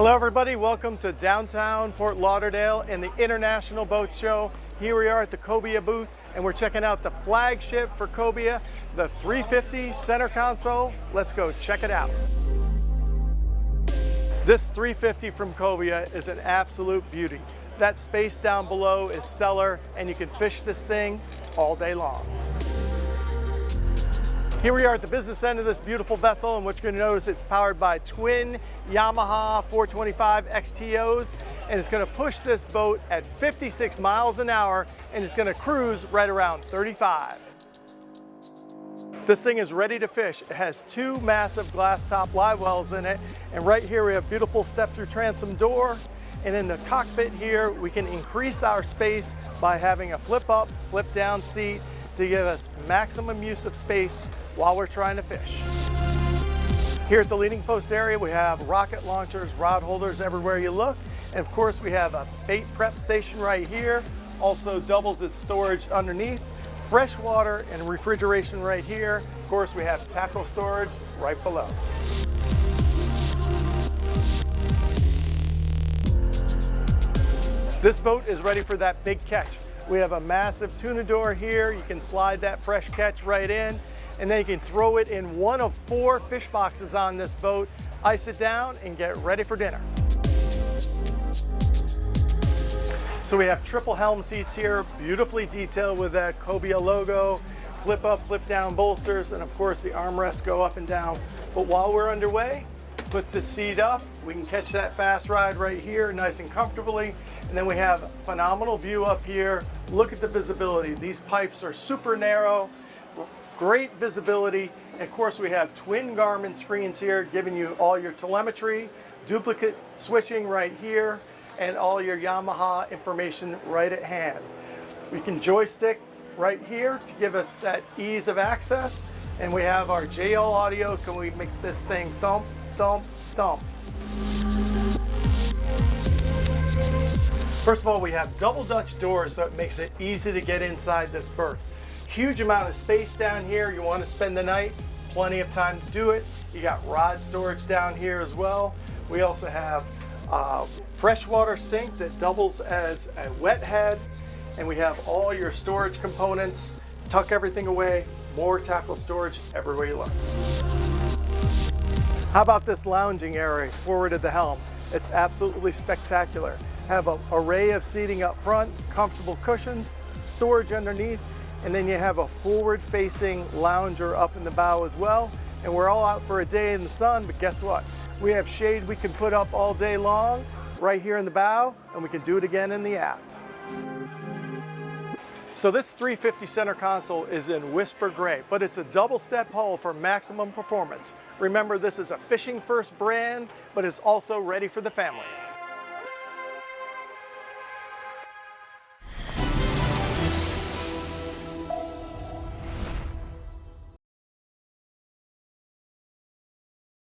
Hello everybody, welcome to downtown Fort Lauderdale and the International Boat Show. Here we are at the COBIA booth and we're checking out the flagship for COBIA, the 350 center console. Let's go check it out. This 350 from COBIA is an absolute beauty. That space down below is stellar and you can fish this thing all day long. Here we are at the business end of this beautiful vessel, and what you're going to notice, it's powered by twin Yamaha 425 XTOs, and it's going to push this boat at 56 miles an hour, and it's going to cruise right around 35. This thing is ready to fish. It has two massive glass top live wells in it, and right here we have beautiful step-through transom door, and in the cockpit here we can increase our space by having a flip-up, flip-down seat to give us maximum use of space while we're trying to fish. Here at the leading post area, we have rocket launchers, rod holders everywhere you look. And of course, we have a bait prep station right here. Also doubles as storage underneath. Fresh water and refrigeration right here. Of course, we have tackle storage right below. This boat is ready for that big catch. We have a massive tuna door here. You can slide that fresh catch right in, and then you can throw it in one of 4 fish boxes on this boat, ice it down, and get ready for dinner. So we have triple Helm seats here, beautifully detailed with that COBIA logo, flip up, flip down bolsters, and of course the armrests go up and down. But while we're underway, put the seat up. We can catch that fast ride right here, nice and comfortably. And then we have a phenomenal view up here. Look at the visibility. These pipes are super narrow, great visibility. And of course, we have twin Garmin screens here, giving you all your telemetry, duplicate switching right here, and all your Yamaha information right at hand. We can joystick right here to give us that ease of access. And we have our JL audio. Can we make this thing thump, thump, thump? First of all, we have double Dutch doors, so it makes it easy to get inside this berth. Huge amount of space down here. You want to spend the night, plenty of time to do it. You got rod storage down here as well. We also have a freshwater sink that doubles as a wet head, and we have all your storage components. Tuck everything away, more tackle storage everywhere you look. How about this lounging area forward of the helm? It's absolutely spectacular. Have an array of seating up front, comfortable cushions, storage underneath, and then you have a forward-facing lounger up in the bow as well. And we're all out for a day in the sun, but guess what? We have shade we can put up all day long right here in the bow, and we can do it again in the aft. So this 350 center console is in Whisper Gray, but it's a double step hull for maximum performance. Remember, this is a fishing first brand, but it's also ready for the family.